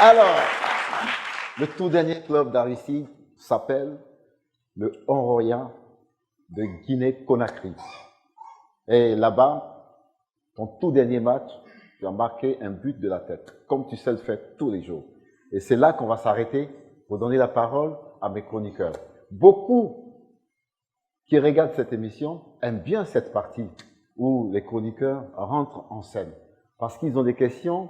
Alors, le tout dernier club d'Aristide s'appelle le Oroya de Guinée-Conakry. Et là-bas, ton tout dernier match, tu as marqué un but de la tête, comme tu sais le faire tous les jours. Et c'est là qu'on va s'arrêter pour donner la parole à mes chroniqueurs. Beaucoup qui regardent cette émission aiment bien cette partie où les chroniqueurs rentrent en scène, parce qu'ils ont des questions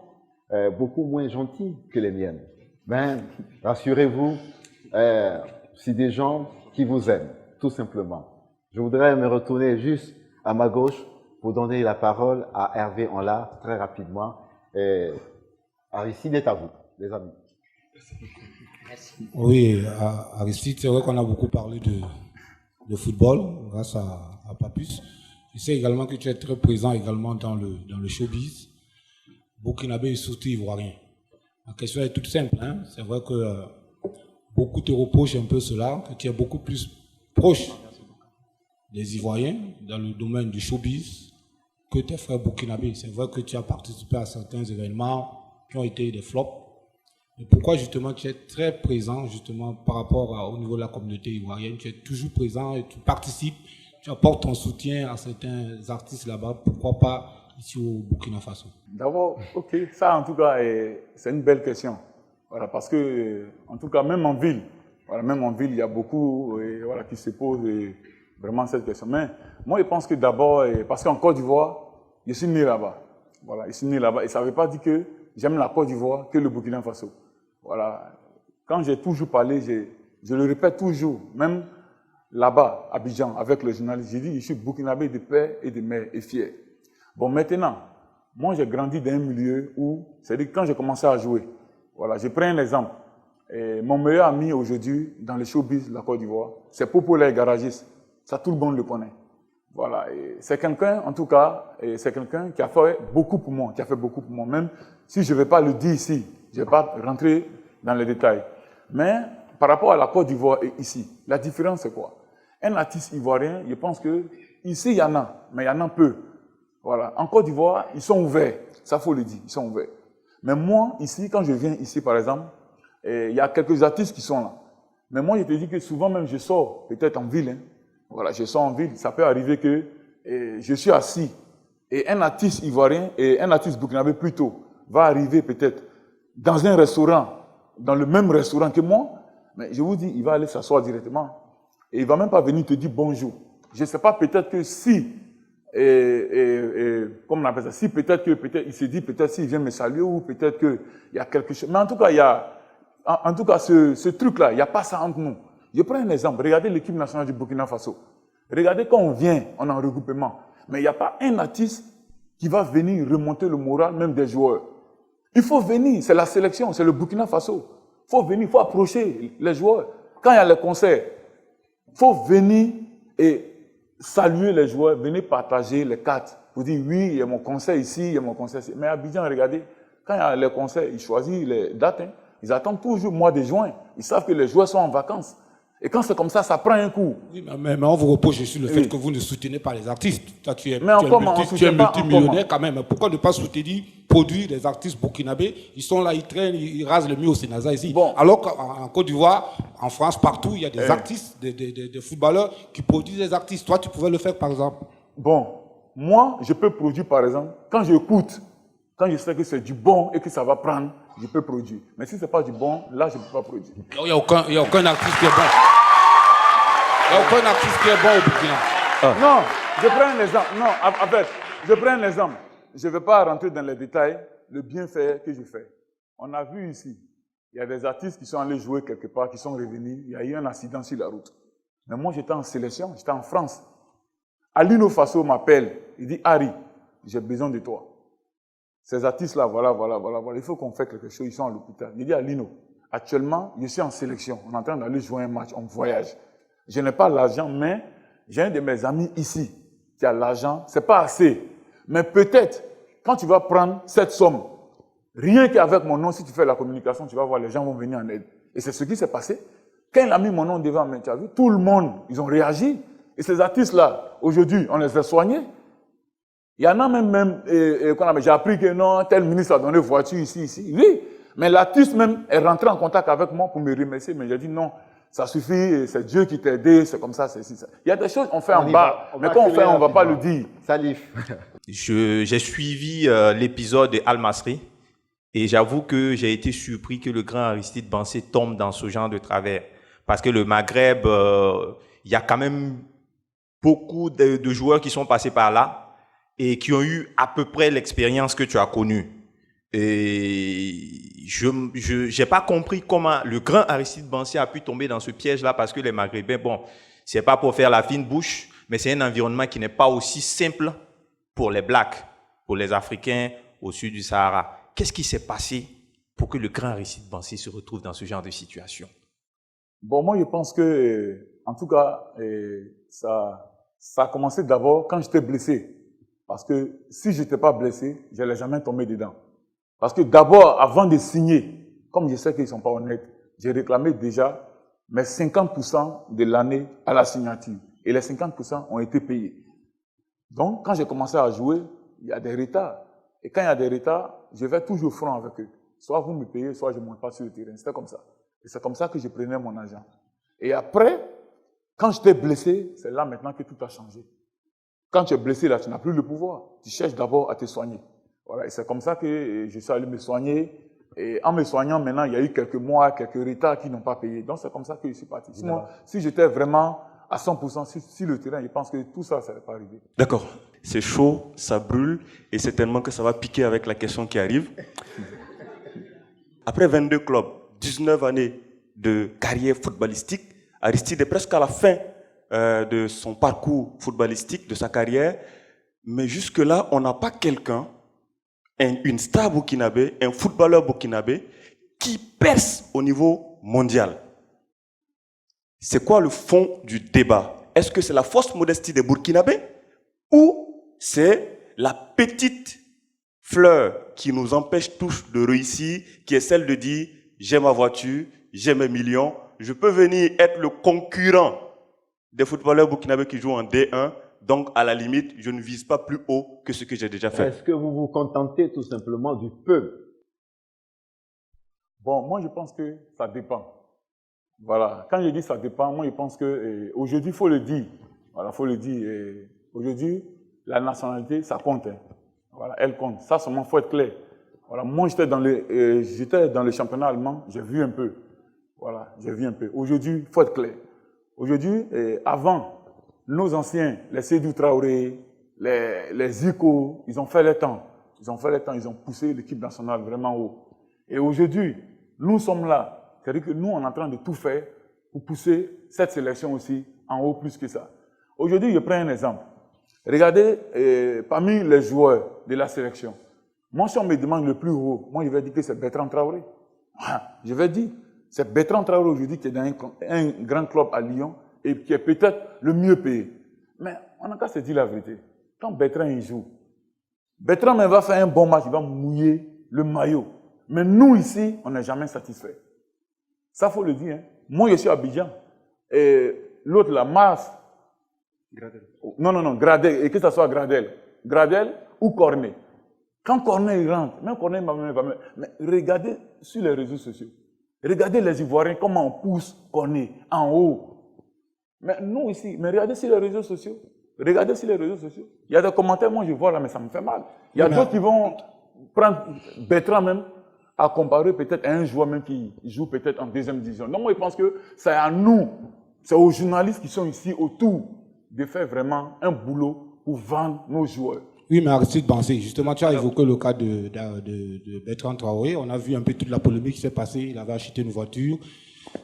beaucoup moins gentilles que les miennes. Ben, rassurez-vous, c'est des gens qui vous aiment, tout simplement. Je voudrais me retourner juste à ma gauche pour donner la parole à Hervé Enla très rapidement. Aristide est à vous, les amis. Merci. Oui, Aristide, c'est vrai qu'on a beaucoup parlé de football grâce à Papus. Je sais également que tu es très présent également dans le showbiz, burkinabé et surtout ivoirien. La question est toute simple, hein? C'est vrai que beaucoup te reprochent un peu cela, que tu es beaucoup plus proche des Ivoiriens dans le domaine du showbiz que tes frères burkinabés. C'est vrai que tu as participé à certains événements qui ont été des flops. Et pourquoi justement tu es très présent justement par rapport au niveau de la communauté ivoirienne? Tu es toujours présent et tu participes, tu apportes ton soutien à certains artistes là-bas. Pourquoi pas ici au Burkina Faso? D'abord, ok, ça en tout cas, c'est une belle question. Voilà, parce que, en tout cas, même en ville, il y a beaucoup voilà, qui se posent vraiment cette question. Mais moi, je pense que d'abord, parce qu'en Côte d'Ivoire, je suis né là-bas. Voilà, je suis né là-bas. Et ça ne veut pas dire que j'aime la Côte d'Ivoire que le Burkina Faso. Voilà. Quand j'ai toujours parlé, je le répète toujours, même là-bas, à Abidjan, avec le journaliste, j'ai dit, je suis burkinabé de père et de mère et fier. Bon, maintenant, moi, j'ai grandi dans un milieu où, c'est-à-dire quand j'ai commencé à jouer, voilà, je prends un exemple. Et mon meilleur ami aujourd'hui, dans le showbiz de la Côte d'Ivoire, c'est Popo le garagiste. Ça, tout le monde le connaît. Voilà. C'est quelqu'un, en tout cas, c'est quelqu'un qui a fait beaucoup pour moi, même si je ne vais pas le dire ici, je ne vais pas rentrer dans les détails. Mais par rapport à la Côte d'Ivoire et ici, la différence c'est quoi? Un artiste ivoirien, je pense que ici il y en a, mais il y en a peu. Voilà. En Côte d'Ivoire, ils sont ouverts, ça faut le dire, ils sont ouverts. Mais moi, ici, quand je viens ici par exemple, il y a quelques artistes qui sont là. Mais moi, je te dis que souvent même je sors, peut-être en ville, hein. Voilà, je sors en ville, ça peut arriver que je suis assis et un artiste ivoirien et un artiste burkinabé plutôt va arriver peut-être dans un restaurant, dans le même restaurant que moi, mais je vous dis, il va aller s'asseoir directement et il ne va même pas venir te dire bonjour. Je ne sais pas, peut-être que si, comment on appelle ça, si peut-être il se dit, peut-être s'il vient me saluer ou peut-être qu'il y a quelque chose. Mais en tout cas, ce truc-là, il n'y a pas ça entre nous. Je prends un exemple. Regardez l'équipe nationale du Burkina Faso. Regardez quand on vient, on est en regroupement. Mais il n'y a pas un artiste qui va venir remonter le moral, même des joueurs. Il faut venir, c'est la sélection, c'est le Burkina Faso. Il faut venir, il faut approcher les joueurs. Quand il y a les concerts, il faut venir et saluer les joueurs, venir partager les cartes. Pour dire, oui, il y a mon concert ici, il y a mon concert ici. Mais à Abidjan, regardez, quand il y a les concerts, ils choisissent les dates. Hein. Ils attendent toujours le mois de juin. Ils savent que les joueurs sont en vacances. Et quand c'est comme ça prend un coup. Oui, mais on vous reproche sur le fait que vous ne soutenez pas les artistes. Toi, tu es multimillionnaire quand même. Pourquoi ne pas soutenir, produire des artistes burkinabés? Ils sont là, ils traînent, ils rasent le mur au Sénasa ici. Bon. Alors qu'en Côte d'Ivoire, en France, partout, il y a des artistes, des footballeurs qui produisent des artistes. Toi, tu pouvais le faire par exemple. Bon, moi, je peux produire par exemple, quand j'écoute, quand je sais que c'est du bon et que ça va prendre, je peux produire. Mais si ce n'est pas du bon, là, je ne peux pas produire. Il n'y a aucun artiste qui est bon. Il n'y a aucun artiste qui est bon au Burkina. Non, je prends un exemple. Non, en fait, je prends un exemple. Je ne vais pas rentrer dans les détails, le bienfait que je fais. On a vu ici, il y a des artistes qui sont allés jouer quelque part, qui sont revenus. Il y a eu un accident sur la route. Mais moi, j'étais en sélection, j'étais en France. Alino Faso m'appelle. Il dit, Harry, j'ai besoin de toi. Ces artistes-là, voilà, il faut qu'on fasse quelque chose, ils sont à l'hôpital. Il dit à Lino, actuellement, je suis en sélection, on est en train d'aller jouer un match, on voyage. Je n'ai pas l'argent, mais j'ai un de mes amis ici qui a l'argent, c'est pas assez. Mais peut-être, quand tu vas prendre cette somme, rien qu'avec mon nom, si tu fais la communication, tu vas voir, les gens vont venir en aide. Et c'est ce qui s'est passé. Quand il a mis mon nom devant, tu as vu, tout le monde, ils ont réagi. Et ces artistes-là, aujourd'hui, on les a soignés. Il y en a même j'ai appris que non, tel ministre a donné voiture ici. Oui, Mais l'artiste même est rentré en contact avec moi pour me remercier, mais j'ai dit non, ça suffit, c'est Dieu qui t'a aidé, c'est comme ça, c'est ça. Il y a des choses qu'on fait en bas, mais quand on fait, on ne va pas le dire. Salif. J'ai suivi l'épisode de Al Masry et j'avoue que j'ai été surpris que le grand Aristide Bansé tombe dans ce genre de travers. Parce que le Maghreb, il y a quand même beaucoup de joueurs qui sont passés par là et qui ont eu à peu près l'expérience que tu as connue. Et je n'ai pas compris comment le grand Aristide Bansé a pu tomber dans ce piège-là parce que les Maghrébins, bon, c'est pas pour faire la fine bouche, mais c'est un environnement qui n'est pas aussi simple pour les Blacks, pour les Africains au sud du Sahara. Qu'est-ce qui s'est passé pour que le grand Aristide Bansé se retrouve dans ce genre de situation? Bon, moi, je pense que, en tout cas, ça a commencé d'abord quand j'étais blessé. Parce que si je n'étais pas blessé, je n'allais jamais tomber dedans. Parce que d'abord, avant de signer, comme je sais qu'ils ne sont pas honnêtes, j'ai réclamé déjà mes 50% de l'année à la signature. Et les 50% ont été payés. Donc, quand j'ai commencé à jouer, il y a des retards. Et quand il y a des retards, je vais toujours franc avec eux. Soit vous me payez, soit je ne monte pas sur le terrain. C'était comme ça. Et c'est comme ça que je prenais mon argent. Et après, quand j'étais blessé, c'est là maintenant que tout a changé. Quand tu es blessé, là, tu n'as plus le pouvoir. Tu cherches d'abord à te soigner. Voilà. Et c'est comme ça que je suis allé me soigner. Et en me soignant, maintenant, il y a eu quelques mois, quelques retards qui n'ont pas payé. Donc, c'est comme ça que je suis parti. Sinon, si j'étais vraiment à 100% sur le terrain, je pense que tout ça, ça n'allait pas arriver. D'accord. C'est chaud, ça brûle, et certainement que ça va piquer avec la question qui arrive. Après 22 clubs, 19 années de carrière footballistique, Aristide est presque à la fin de son parcours footballistique, de sa carrière. Mais jusque-là, on n'a pas quelqu'un, une star burkinabé, un footballeur burkinabé, qui perce au niveau mondial. C'est quoi le fond du débat? Est-ce que c'est la fausse modestie des Burkinabés ou c'est la petite fleur qui nous empêche tous de réussir, qui est celle de dire « j'ai ma voiture, j'ai mes millions, je peux venir être le concurrent des footballeurs burkinabés qui jouent en D1, donc à la limite, je ne vise pas plus haut que ce que j'ai déjà fait. » Est-ce que vous vous contentez tout simplement du peu? Bon, moi, je pense que ça dépend. Voilà. Quand je dis ça dépend, moi, je pense que aujourd'hui, il faut le dire. Voilà, il faut le dire. Aujourd'hui, la nationalité, ça compte. Hein. Voilà, elle compte. Ça, seulement, il faut être clair. Voilà, moi, j'étais dans le championnat allemand, j'ai vu un peu. Voilà, j'ai vu un peu. Aujourd'hui, il faut être clair. Aujourd'hui, avant, nos anciens, les Sédou Traoré, les Zico, ils ont fait le temps. Ils ont poussé l'équipe nationale vraiment haut. Et aujourd'hui, nous sommes là. C'est-à-dire que nous, on est en train de tout faire pour pousser cette sélection aussi en haut plus que ça. Aujourd'hui, je prends un exemple. Regardez, parmi les joueurs de la sélection, moi, si on me demande le plus haut, moi, je vais dire que c'est Bertrand Traoré. Je vais dire, c'est Bertrand Traoré aujourd'hui qui est dans un grand club à Lyon et qui est peut-être le mieux payé. Mais on n'a qu'à se dire la vérité. Quand Bertrand il joue, Bertrand va faire un bon match, il va mouiller le maillot. Mais nous, ici, on n'est jamais satisfait. Ça, il faut le dire. Hein. Moi, je suis à Abidjan. Et l'autre, la Mars. Gradel. Non, Gradel. Et que ce soit Gradel ou Cornet. Quand Cornet rentre, même Cornet va me... Mais regardez sur les réseaux sociaux. Regardez les Ivoiriens, comment on pousse Cornet en haut. Mais nous ici, mais regardez sur les réseaux sociaux. Il y a des commentaires, moi je vois là, mais ça me fait mal. Il y a d'autres qui vont prendre Bertrand même, à comparer peut-être à un joueur même qui joue peut-être en deuxième division. Donc moi, je pense que c'est à nous, c'est aux journalistes qui sont ici autour de faire vraiment un boulot pour vendre nos joueurs. Oui, mais Aristide Bansé, justement, tu as évoqué le cas de Bertrand Traoré. On a vu un peu toute la polémique qui s'est passée. Il avait acheté une voiture.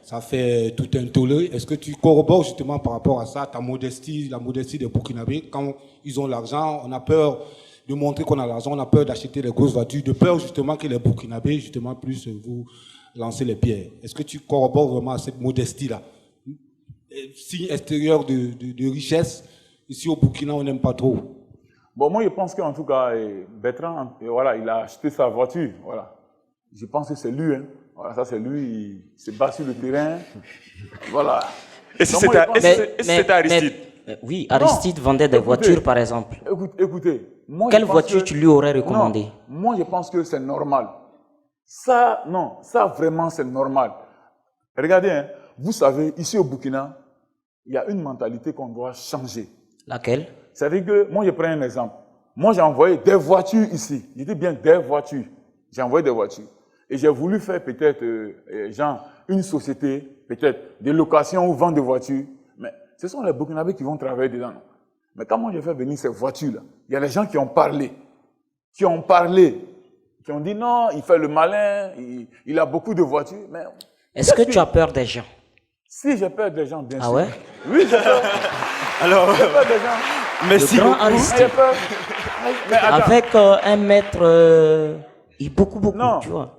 Ça fait tout un tollé. Est-ce que tu corrobores justement par rapport à ça, ta modestie, la modestie des Burkinabés? Quand ils ont l'argent, on a peur de montrer qu'on a l'argent, on a peur d'acheter des grosses voitures, de peur justement que les Burkinabés, justement, plus vous lancer les pierres. Est-ce que tu corrobores vraiment à cette modestie-là? Signe extérieur de richesse, ici au Burkina, on n'aime pas trop. Bon, moi, je pense qu'en tout cas, Bertrand, voilà, il a acheté sa voiture. Voilà. Je pense que c'est lui. Hein. Voilà, ça, c'est lui. Il se bat sur le terrain. Voilà. Et si c'était Aristide? Oui, Aristide vendait des voitures, par exemple. Écoutez. Quelle voiture tu lui aurais recommandé? Moi, je pense que c'est normal. Ça, non, ça vraiment, c'est normal. Regardez, hein, vous savez, ici au Burkina, il y a une mentalité qu'on doit changer. Laquelle? C'est-à-dire que, moi, je prends un exemple. Moi, j'ai envoyé des voitures ici. Je dis bien des voitures. J'ai envoyé des voitures. Et j'ai voulu faire peut-être, genre, une société, peut-être, de location ou vente de voitures. Mais ce sont les Burkinabés qui vont travailler dedans. Mais quand moi, j'ai fait venir ces voitures-là, il y a des gens qui ont parlé. Qui ont dit non, il fait le malin, il a beaucoup de voitures. Mais Est-ce que tu as peur des gens? si j'ai peur des gens, bien Ah sûr. ouais? Oui, j'ai peur. Alors, J'ai peur des gens. merci Le grand beaucoup. Aristide. J'ai peur. Mais attends, Avec 1 mètre et beaucoup, Non. tu vois.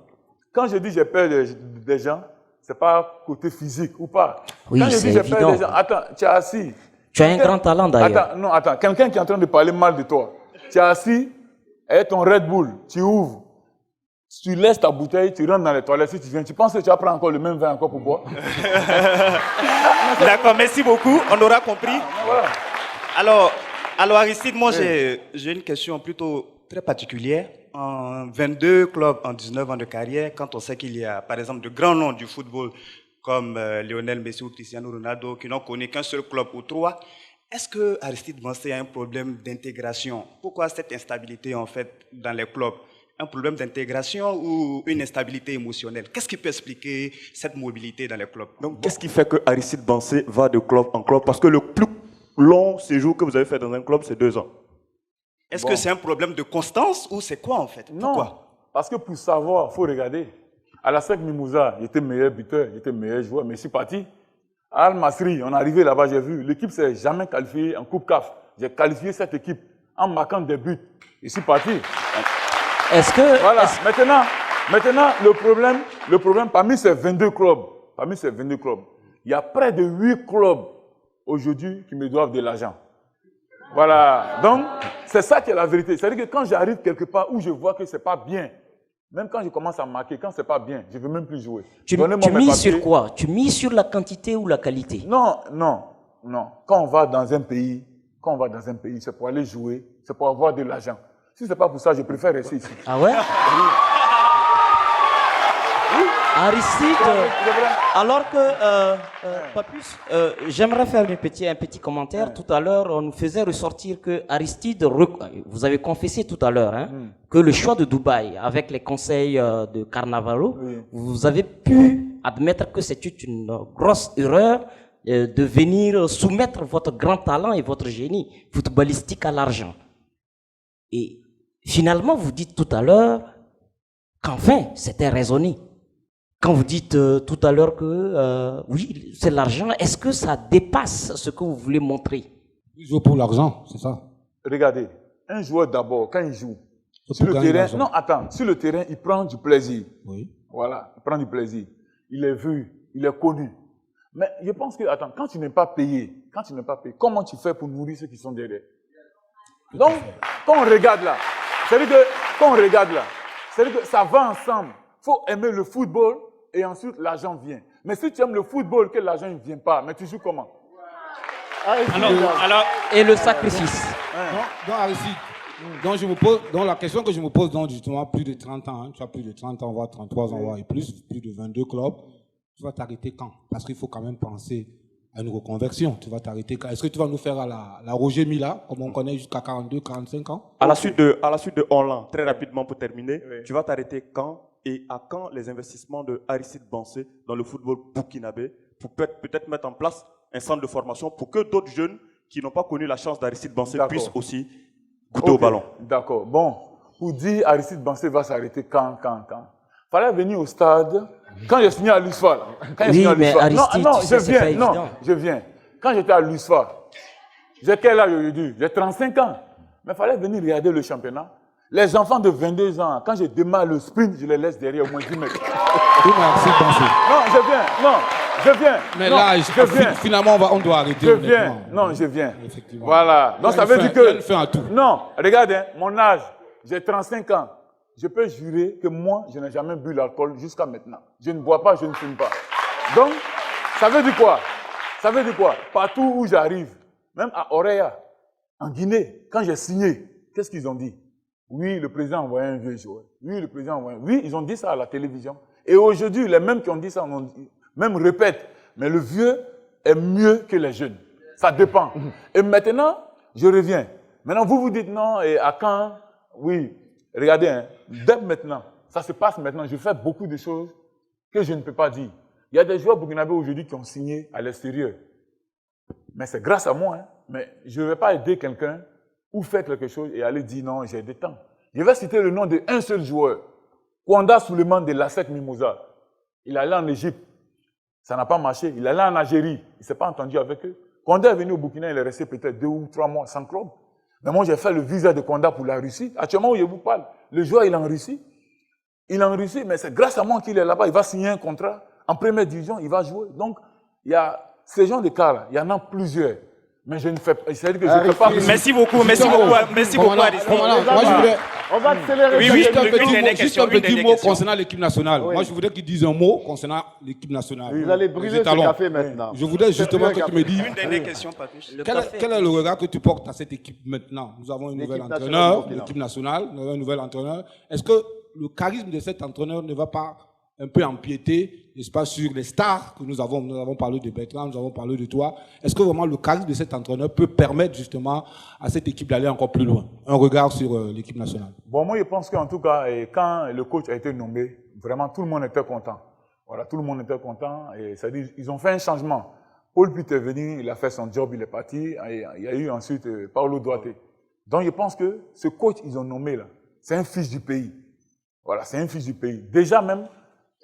quand je dis j'ai peur des gens, c'est pas côté physique ou pas. Oui, Quand je c'est dis j'ai peur évident. des gens, attends, tu es assis. Tu as un grand talent d'ailleurs. Attends, non, attends, quelqu'un qui est en train de parler mal de toi. Tu es assis, et ton Red Bull, tu ouvres. Tu laisses ta bouteille, tu rentres dans les toilettes, si tu viens, tu penses que tu vas prendre encore le même vin encore pour boire? D'accord, merci beaucoup. On aura compris. Voilà. Alors Aristide, moi j'ai une question plutôt très particulière. En 22 clubs en 19 ans de carrière, quand on sait qu'il y a par exemple de grands noms du football comme Lionel Messi ou Cristiano Ronaldo qui n'ont connu qu'un seul club ou 3, est-ce que Aristide Bansé a un problème d'intégration? Pourquoi cette instabilité en fait dans les clubs? Un problème d'intégration ou une instabilité émotionnelle? Qu'est-ce qui peut expliquer cette mobilité dans les clubs? Donc, qu'est-ce qui fait que Aristide Bansé va de club en club? Parce que le plus long séjour que vous avez fait dans un club, c'est 2 ans. Est-ce que c'est un problème de constance ou c'est quoi en fait? Non, Pourquoi? parce que pour savoir, il faut regarder. À la SEC Mimouza, j'étais meilleur buteur, j'étais meilleur joueur, mais je suis parti. À Al-Masri, on est arrivé là-bas, j'ai vu, l'équipe ne s'est jamais qualifiée en Coupe CAF. J'ai qualifié cette équipe en marquant des buts. Je suis parti. Est-ce que... Voilà, maintenant, le problème, parmi ces 22 clubs, il y a près de 8 clubs aujourd'hui qui me doivent de l'argent. Voilà, donc c'est ça qui est la vérité. C'est-à-dire que quand j'arrive quelque part où je vois que c'est pas bien, même quand je commence à marquer, quand c'est pas bien, je ne veux même plus jouer. Tu mises sur quoi? Tu mises sur la quantité ou la qualité? Non. Quand on va dans un pays, c'est pour aller jouer, c'est pour avoir de l'argent. Si c'est pas pour ça, je préfère rester ici. Ah ouais? Aristide, alors que, Papus, j'aimerais faire un petit commentaire. Tout à l'heure, on nous faisait ressortir que Aristide, vous avez confessé tout à l'heure, hein, que le choix de Dubaï, avec les conseils de Carnavalo, vous avez pu admettre que c'était une grosse erreur de venir soumettre votre grand talent et votre génie footballistique à l'argent. Et finalement, vous dites tout à l'heure qu'enfin, c'était raisonné. Quand vous dites tout à l'heure que oui, c'est l'argent, est-ce que ça dépasse ce que vous voulez montrer? Il joue pour l'argent, c'est ça. Regardez, un joueur d'abord, quand il joue, sur le terrain, sur le terrain, il prend du plaisir. Oui. Voilà, il prend du plaisir. Il est vu, il est connu. Mais je pense que, attends, quand tu n'es pas payé, comment tu fais pour nourrir ceux qui sont derrière? Donc, quand on regarde là, c'est-à-dire que ça va ensemble. Il faut aimer le football et ensuite l'argent vient. Mais si tu aimes le football, que l'argent ne vient pas, mais tu joues comment? Alors, et le sacrifice. Donc Aristide, donc la question que je me pose, donc justement, plus de 30 ans, hein, tu as plus de 30 ans, voire 33 ans, voire et plus de 22 clubs, tu vas t'arrêter quand? Parce qu'il faut quand même penser à une reconversion. Tu vas t'arrêter quand? Est-ce que tu vas nous faire à la Roger Mila, comme on connaît jusqu'à 42, 45 ans? À la suite de Hollande, très rapidement pour terminer, tu vas t'arrêter quand et à quand les investissements de Aristide Bansé dans le football burkinabé pour peut-être mettre en place un centre de formation pour que d'autres jeunes qui n'ont pas connu la chance d'Aristide Bansé puissent aussi goûter au ballon. D'accord. Bon, pour dire Aristide Bansé va s'arrêter quand? Fallait venir au stade. Quand j'ai signé à l'USFA. Oui, mais Aristide, je viens. Quand j'étais à l'USFA, j'ai quel âge aujourd'hui? J'ai 35 ans. Mais il fallait venir regarder le championnat. Les enfants de 22 ans, quand je démarre le sprint, je les laisse derrière au moins 10 mètres. Je viens. Mais là, finalement, on doit arrêter. Je viens. Effectivement. Voilà. Donc ça veut dire que... fait un tout. Non, regarde, mon âge, j'ai 35 ans. Je peux jurer que moi, je n'ai jamais bu l'alcool jusqu'à maintenant. Je ne bois pas, je ne fume pas. Donc, ça veut dire quoi? Partout où j'arrive, même à Oreya, en Guinée, quand j'ai signé, qu'est-ce qu'ils ont dit? oui, le président a envoyé un vieux joueur. Oui, le président a envoyé. Oui, ils ont dit ça à la télévision. Et aujourd'hui, les mêmes qui ont dit ça, même répètent, mais le vieux est mieux que les jeunes. Ça dépend. Et maintenant, je reviens. Maintenant, vous vous dites non, et à quand? Oui, regardez, hein, dès maintenant, ça se passe maintenant. Je fais beaucoup de choses que je ne peux pas dire. Il y a des joueurs burkinabés aujourd'hui qui ont signé à l'extérieur. Mais c'est grâce à moi. Hein. Mais je ne vais pas aider quelqu'un ou faire quelque chose et aller dire non, j'ai des temps. Je vais citer le nom d'un seul joueur. Kwanda Suleiman de l'ASEC Mimosa. Il allait en Égypte. Ça n'a pas marché. Il allait en Algérie. Il ne s'est pas entendu avec eux. Kwanda est venu au Burkina, il est resté peut-être 2 ou 3 mois sans club. Mais moi, j'ai fait le visa de Kwanda pour la Russie. Actuellement, où je vous parle, le joueur, il est en Russie. Il est en Russie, mais c'est grâce à moi qu'il est là-bas. Il va signer un contrat en première division, il va jouer. Donc, il y a ces genres de cas-là. Il y en a plusieurs. Mais je ne fais pas. C'est-à-dire que je ne fais pas. Merci beaucoup, Aristide. On va accélérer. Oui, juste un petit mot concernant l'équipe nationale. Oui. Moi, je voudrais qu'il dise un mot concernant l'équipe nationale. Vous allez brûler ce café maintenant. Je voudrais justement que tu me dises. Une dernière question, Patrice. Quel est le regard que tu portes à cette équipe maintenant? Nous avons un nouvel entraîneur, l'équipe nationale, nous avons un nouvel entraîneur. Est-ce que le charisme de cet entraîneur ne va pas un peu empiéter, n'est-ce pas, sur les stars que nous avons? Nous avons parlé de Bertrand, nous avons parlé de toi. Est-ce que vraiment le charisme de cet entraîneur peut permettre justement à cette équipe d'aller encore plus loin? Un regard sur l'équipe nationale. Bon, moi, je pense qu'en tout cas, quand le coach a été nommé, vraiment, tout le monde était content. Voilà, tout le monde était content. Et ça dit, ils ont fait un changement. Paul Pitt est venu, il a fait son job, il est parti. Et il y a eu ensuite Paulo Duarte. Donc, je pense que ce coach qu'ils ont nommé là, c'est un fils du pays. Voilà, c'est un fils du pays. Déjà même,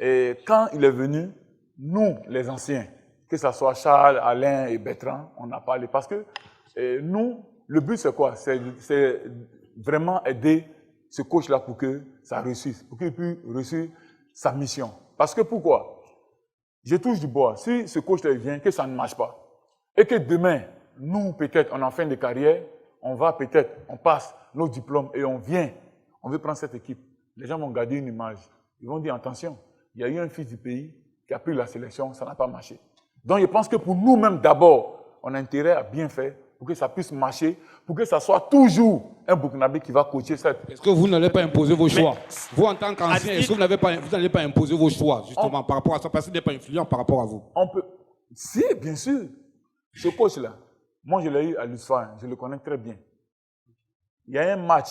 et quand il est venu, nous, les anciens, que ce soit Charles, Alain et Bertrand, on a parlé. Parce que nous, le but c'est quoi? C'est vraiment aider ce coach-là pour que ça réussisse, pour qu'il puisse réussir sa mission. Parce que pourquoi? Je touche du bois. Si ce coach-là vient, que ça ne marche pas, et que demain, nous, peut-être, on est en fin de carrière, on va peut-être, on passe nos diplômes et on vient, on veut prendre cette équipe. Les gens vont garder une image. Ils vont dire, attention, il y a eu un fils du pays qui a pris la sélection, ça n'a pas marché. Donc je pense que pour nous-mêmes d'abord, on a intérêt à bien faire pour que ça puisse marcher, pour que ça soit toujours un Burkinabé qui va coacher cette... Est-ce que vous n'allez pas imposer vos choix? Vous, en tant qu'ancien, est-ce que vous n'allez pas imposer vos choix, justement, par rapport à ça, parce qu'il n'est pas influent par rapport à vous? On peut... Si, bien sûr. Ce coach-là, moi je l'ai eu à l'USFA, je le connais très bien. Il y a un match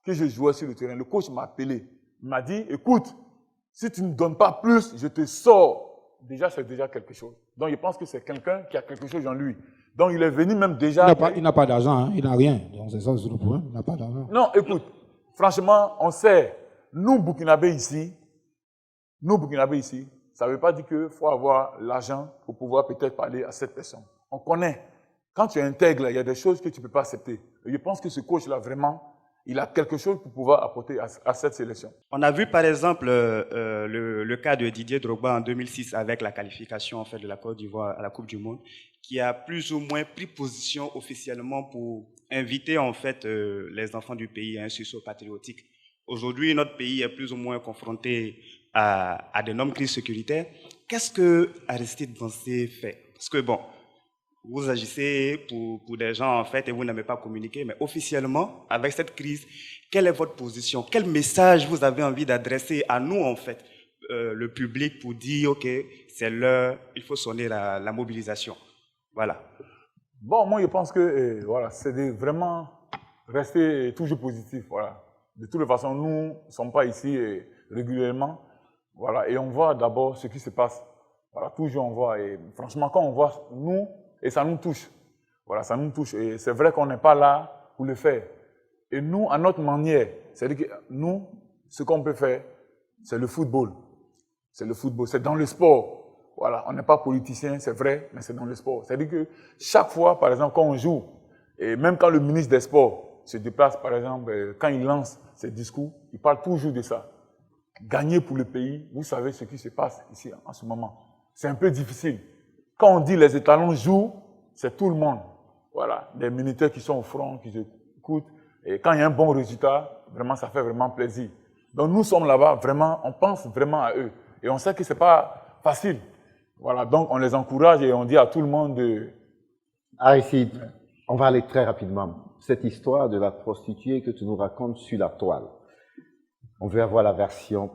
que je jouais sur le terrain, le coach m'a appelé, il m'a dit, écoute, si tu ne donnes pas plus, je te sors. Déjà, c'est déjà quelque chose. Donc, je pense que c'est quelqu'un qui a quelque chose en lui. Donc, il est venu même déjà... Il n'a pas d'argent, hein? Il n'a rien. Donc, c'est ça le problème. Il n'a pas d'argent. Non, écoute, franchement, on sait, nous, Burkinabés ici, ça ne veut pas dire qu'il faut avoir l'argent pour pouvoir peut-être parler à cette personne. On connaît. Quand tu intègres, il y a des choses que tu ne peux pas accepter. Et je pense que ce coach-là, vraiment, il a quelque chose pour pouvoir apporter à cette sélection. On a vu par exemple le cas de Didier Drogba en 2006 avec la qualification en fait, de la Côte d'Ivoire à la Coupe du Monde, qui a plus ou moins pris position officiellement pour inviter en fait, les enfants du pays à un sursaut patriotique. Aujourd'hui, notre pays est plus ou moins confronté à d'énormes crises sécuritaires. Qu'est-ce que Aristide Bansé fait? Parce que bon, vous agissez pour des gens, en fait, et vous n'aimez pas communiquer, mais officiellement, avec cette crise, quelle est votre position? Quel message vous avez envie d'adresser à nous, en fait, le public, pour dire, OK, c'est l'heure, il faut sonner la mobilisation. Voilà. Bon, moi, je pense que voilà, c'est de vraiment rester toujours positif. Voilà. De toutes les façons, nous ne sommes pas ici régulièrement. Voilà, et on voit d'abord ce qui se passe. Voilà, toujours on voit. Et franchement, quand on voit nous, et ça nous touche. Voilà, ça nous touche. Et c'est vrai qu'on n'est pas là pour le faire. Et nous, à notre manière, c'est-à-dire que nous, ce qu'on peut faire, c'est le football. C'est le football, c'est dans le sport. Voilà, on n'est pas politicien, c'est vrai, mais c'est dans le sport. C'est-à-dire que chaque fois, par exemple, quand on joue, et même quand le ministre des Sports se déplace, par exemple, quand il lance ses discours, il parle toujours de ça. Gagner pour le pays, vous savez ce qui se passe ici en ce moment. C'est un peu difficile. Quand on dit les étalons jouent, c'est tout le monde. Voilà, des militaires qui sont au front, qui écoutent. Et quand il y a un bon résultat, vraiment, ça fait vraiment plaisir. Donc nous sommes là-bas, vraiment, on pense vraiment à eux. Et on sait que ce n'est pas facile. Voilà, donc on les encourage et on dit à tout le monde de... Aristide, on va aller très rapidement. cette histoire de la prostituée que tu nous racontes sur la toile. On veut avoir la version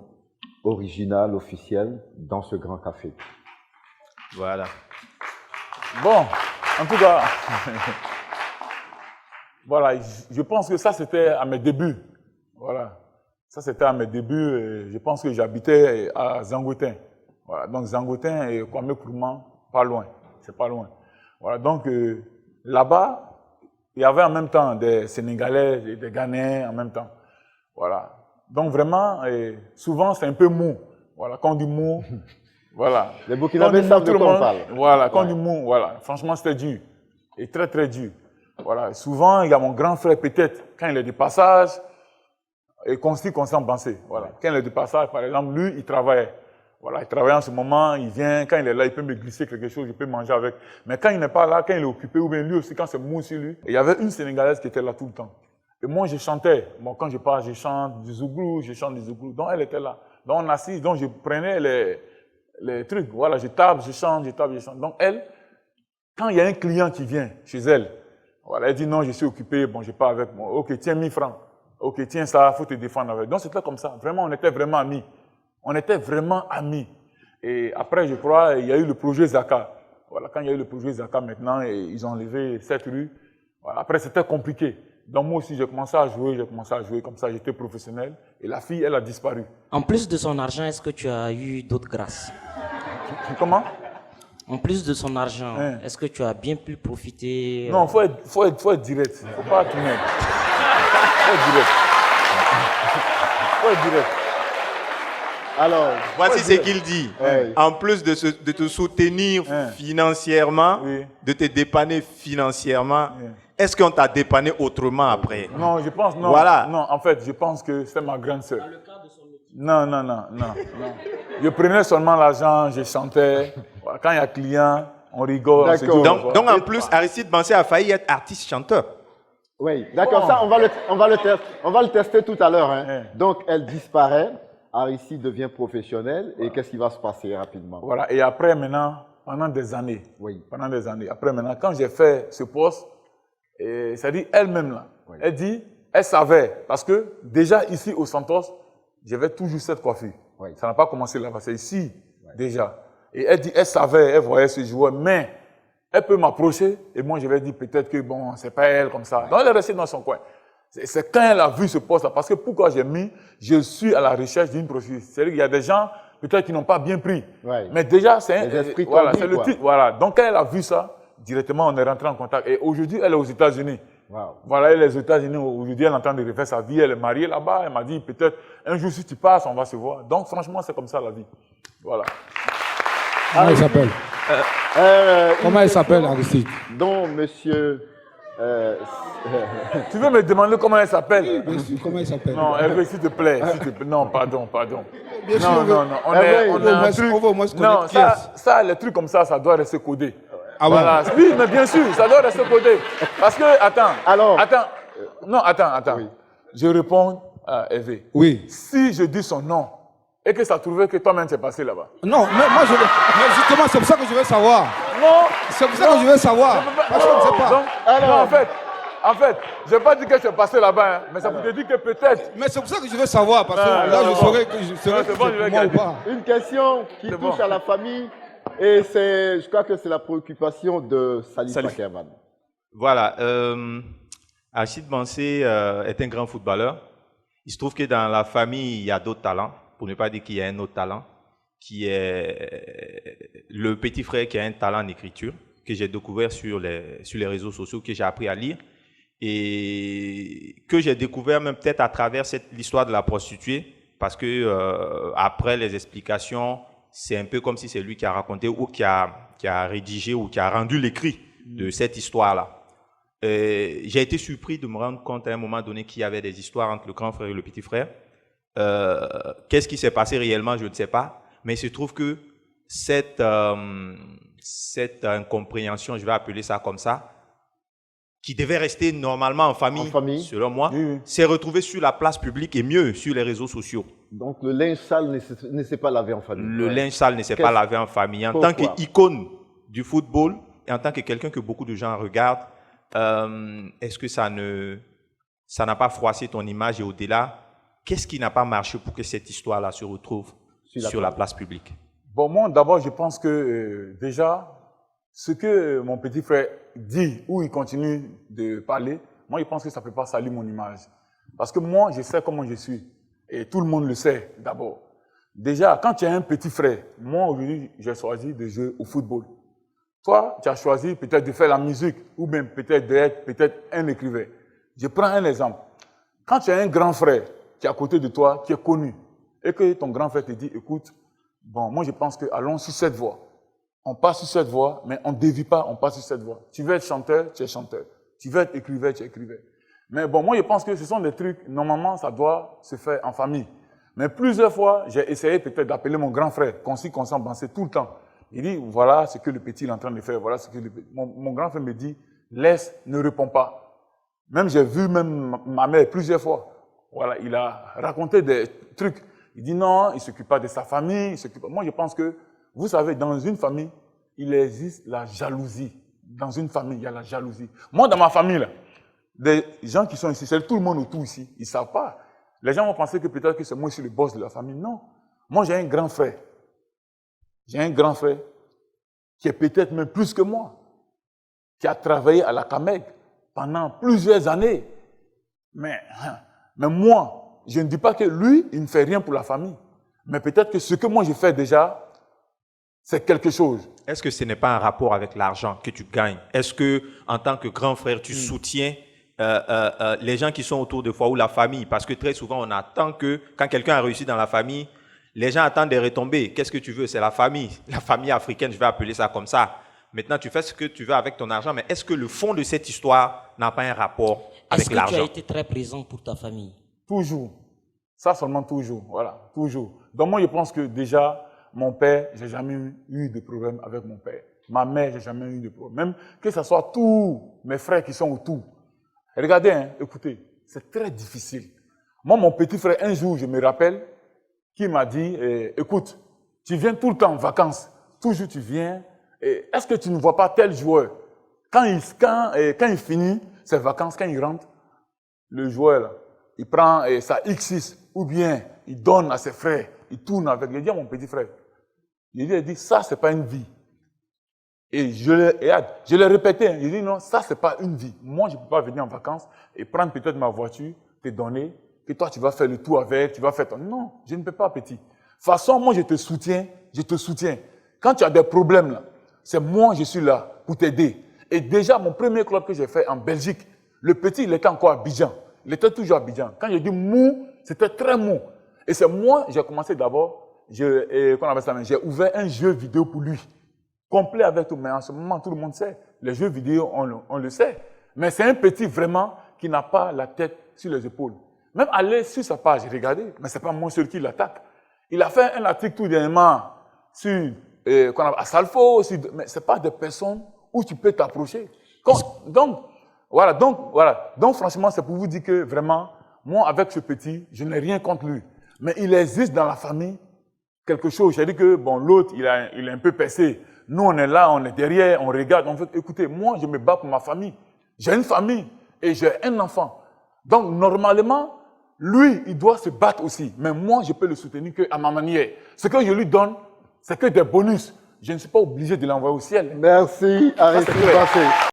originale, officielle, dans ce grand café. Voilà. Bon, en tout cas, voilà, je pense que ça c'était à mes débuts. Voilà, ça c'était à mes débuts. Je pense que j'habitais à Zangotin. Voilà, donc Zangotin et Kwame Nkrumah, pas loin, c'est pas loin. Voilà, donc là-bas, il y avait en même temps des Sénégalais et des Ghanéens en même temps. Voilà. Donc vraiment, souvent c'est un peu mou. Voilà, quand on dit mou, voilà. Les Burkinabés savent de quoi on parle. Voilà, quand on dit mou, voilà. Franchement, c'était dur. Et très, très dur. Voilà. Souvent, il y a mon grand frère, peut-être, quand il est de passage, et constant pensé. Voilà. Quand il est de passage, par exemple, lui, il travaillait. Voilà, il travaille en ce moment, il vient, quand il est là, il peut me glisser quelque chose, je peux manger avec. Mais quand il n'est pas là, quand il est occupé, ou bien lui aussi, quand c'est mou sur lui, et il y avait une Sénégalaise qui était là tout le temps. Et moi, je chantais. Bon, quand je pars, je chante du zouglou, je chante du zouglou. Donc, elle était là. Donc, on assise, donc je prenais les trucs. Voilà, je tape, je chante, je tape, je chante. Donc, elle, quand il y a un client qui vient chez elle, voilà, elle dit non, je suis occupé, bon, je pars avec moi. Ok, tiens 1000 francs. Ok, tiens ça, il faut te défendre avec. Donc, c'était comme ça. Vraiment, on était vraiment amis. On était vraiment amis. Et après, je crois, il y a eu le projet Zaka. Voilà, quand il y a eu le projet Zaka maintenant, ils ont enlevé cette rue. Voilà, après, c'était compliqué. Donc moi aussi, j'ai commencé à jouer comme ça, j'étais professionnel. Et la fille, elle a disparu. En plus de son argent, est-ce que tu as eu d'autres grâces? Comment? En plus de son argent, est-ce que tu as bien pu profiter? Non, faut être direct. Faut pas tourner. Faut être direct. Faut être direct. Alors, voici ce qu'il dit. En plus de te soutenir financièrement, de te dépanner financièrement, est-ce qu'on t'a dépanné autrement après? Non, je pense, non. Voilà. Non, en fait, je pense que c'est ma grande sœur. Non. Je prenais seulement l'argent, je chantais. Quand il y a client, on rigole. On se dit, donc en plus, Aristide Bansé a failli être artiste-chanteur. Oui, d'accord, ça, on va le tester tout à l'heure. Hein. Donc, elle disparaît. Aristide devient professionnel et qu'est-ce qui va se passer rapidement? Voilà, et après maintenant, pendant des années, après maintenant, quand j'ai fait ce poste, c'est-à-dire elle-même là, elle dit, elle savait, parce que déjà ici au Santos, j'avais toujours cette coiffure. Ça n'a pas commencé là-bas, c'est ici déjà. Et elle dit, elle savait, elle voyait ce joueur, mais elle peut m'approcher et moi je vais dire peut-être que bon, c'est pas elle comme ça. Donc elle est restée dans son coin. C'est quand elle a vu ce poste-là, parce que pourquoi j'ai mis, je suis à la recherche d'une prostituée. C'est-à-dire qu'il y a des gens, peut-être qui n'ont pas bien pris. Mais déjà, c'est voilà, c'est le titre. Voilà. Donc quand elle a vu ça, directement on est rentré en contact. Et aujourd'hui, elle est aux États-Unis. Voilà, elle est aux États-Unis. Aujourd'hui, elle est en train de refaire sa vie. Elle est mariée là-bas. Elle m'a dit peut-être un jour si tu passes, on va se voir. Donc franchement, c'est comme ça la vie. Voilà. Comment elle s'appelle? Comment elle s'appelle, Aristide? Donc, monsieur. Tu veux me demander comment elle s'appelle? Bien sûr, comment elle s'appelle? Non, Hervé, s'il te plaît. Non, pardon. Bien sûr, non. On a un truc. Non, ça, les trucs comme ça doit rester codé. Ah bon? Voilà. Oui, mais bien sûr, ça doit rester codé. Parce que, attends. Oui. Je réponds à Hervé. Oui. Si je dis son nom et que ça trouvait que toi-même t'es passé là-bas. Non, mais moi je veux. Mais justement, c'est pour ça que je veux savoir. Non. C'est pour ça que je veux savoir. Parce que je ne sais pas. Donc, non, en fait, je n'ai pas dit que je suis passé là-bas, hein, mais ça vous dit que peut-être. Mais c'est pour ça que je veux savoir, parce que là, je saurais que je serais moi ou pas. Une question qui touche à la famille, et je crois que c'est la préoccupation de Salif Pakerman. Voilà. Aristide Bansé est un grand footballeur. Il se trouve que dans la famille, il y a d'autres talents, pour ne pas dire qu'il y a un autre talent, qui est le petit frère qui a un talent en écriture, que j'ai découvert sur les réseaux sociaux, que j'ai appris à lire, et que j'ai découvert même peut-être à travers l'histoire de la prostituée, parce que après les explications, c'est un peu comme si c'est lui qui a raconté ou qui a rédigé ou qui a rendu l'écrit de cette histoire-là. J'ai été surpris de me rendre compte à un moment donné qu'il y avait des histoires entre le grand frère et le petit frère. Qu'est-ce qui s'est passé réellement, je ne sais pas, mais il se trouve que cette incompréhension, je vais appeler ça comme ça, qui devait rester normalement en famille. Selon moi, s'est retrouvée sur la place publique et mieux sur les réseaux sociaux. Donc le linge sale ne s'est pas lavé en famille. Le linge sale ne s'est pas lavé en famille. En tant qu'icône du football et en tant que quelqu'un que beaucoup de gens regardent, est-ce que ça n'a pas froissé ton image et au-delà, qu'est-ce qui n'a pas marché pour que cette histoire-là se retrouve sur la place publique? Bon, moi, d'abord, je pense que déjà, ce que mon petit frère dit ou il continue de parler, moi, je pense que ça ne peut pas salir mon image. Parce que moi, je sais comment je suis. Et tout le monde le sait, d'abord. Déjà, quand tu as un petit frère, moi, aujourd'hui, j'ai choisi de jouer au football. Toi, tu as choisi peut-être de faire la musique ou même peut-être d'être un écrivain. Je prends un exemple. Quand tu as un grand frère qui est à côté de toi, qui est connu, et que ton grand frère te dit, écoute, bon, moi je pense que allons sur cette voie. On passe sur cette voie, mais on ne dévie pas, on passe sur cette voie. Tu veux être chanteur, tu es chanteur. Tu veux être écrivain, tu es écrivain. Mais bon, moi je pense que ce sont des trucs, normalement, ça doit se faire en famille. Mais plusieurs fois, j'ai essayé peut-être d'appeler mon grand frère, qu'on s'y Bansé tout le temps. Il dit, voilà ce que le petit est en train de faire, voilà ce que mon grand frère me dit, laisse, ne réponds pas. Même j'ai vu même ma mère plusieurs fois. Voilà, il a raconté des trucs. Il dit non, il ne s'occupe pas de sa famille. Moi, je pense que, vous savez, dans une famille, il existe la jalousie. Dans une famille, il y a la jalousie. Moi, dans ma famille, là, des gens qui sont ici, c'est tout le monde autour ici, ils ne savent pas. Les gens vont penser que peut-être que c'est moi qui suis le boss de la famille. Non. Moi, j'ai un grand frère. J'ai un grand frère qui est peut-être même plus que moi, qui a travaillé à la CAMEG pendant plusieurs années. Mais moi, je ne dis pas que lui, il ne fait rien pour la famille. Mais peut-être que ce que moi je fais déjà, c'est quelque chose. Est-ce que ce n'est pas un rapport avec l'argent que tu gagnes? Est-ce que, en tant que grand frère, tu soutiens les gens qui sont autour de toi ou la famille? Parce que très souvent, on attend que, quand quelqu'un a réussi dans la famille, les gens attendent des retombées. Qu'est-ce que tu veux? C'est la famille africaine, je vais appeler ça comme ça. Maintenant, tu fais ce que tu veux avec ton argent, mais est-ce que le fond de cette histoire n'a pas un rapport avec l'argent? Est-ce que tu as été très présent pour ta famille? Toujours. Ça seulement toujours. Voilà, toujours. Donc moi, je pense que déjà, mon père, j'ai jamais eu de problème avec mon père. Ma mère, j'ai jamais eu de problème. Même que ce soit tous mes frères qui sont autour. Regardez, hein, écoutez, c'est très difficile. Moi, mon petit frère, un jour, je me rappelle, qui m'a dit, écoute, tu viens tout le temps en vacances. Toujours tu viens. Est-ce que tu ne vois pas tel joueur? Quand il finit ses vacances, quand il rentre, le joueur, là, il prend sa X6 ou bien il donne à ses frères, il tourne avec. Il dit à mon petit frère, il dit ça, c'est pas une vie. Et je l'ai répété, hein, il dit non, ça, c'est pas une vie. Moi, je ne peux pas venir en vacances et prendre peut-être ma voiture, te donner, que toi, tu vas faire le tour avec, tu vas faire ton... Non, je ne peux pas, petit. De toute façon, moi, je te soutiens. Quand tu as des problèmes, là, c'est moi, je suis là pour t'aider. Et déjà, mon premier club que j'ai fait en Belgique, le petit, il était encore à Abidjan. Il était toujours à Abidjan. Quand j'ai dit mou, c'était très mou. Et c'est moi, j'ai commencé d'abord, j'ai ouvert un jeu vidéo pour lui. Complet avec tout. Mais en ce moment, tout le monde sait. Les jeux vidéo, on le sait. Mais c'est un petit vraiment qui n'a pas la tête sur les épaules. Même aller sur sa page, regardez, mais ce n'est pas moi seul qui l'attaque. Il a fait un article tout dernièrement sur à Salfo, mais ce n'est pas des personnes où tu peux t'approcher. Donc, franchement, c'est pour vous dire que vraiment, moi, avec ce petit, je n'ai rien contre lui. Mais il existe dans la famille quelque chose. J'ai dit que, bon, l'autre, il est un peu percé. Nous, on est là, on est derrière, on regarde. On fait, écoutez, moi, je me bats pour ma famille. J'ai une famille et j'ai un enfant. Donc, normalement, lui, il doit se battre aussi. Mais moi, je peux le soutenir qu'à ma manière. Ce que je lui donne, c'est que des bonus. Je ne suis pas obligé de l'envoyer au ciel. Merci, Aristide Bansé.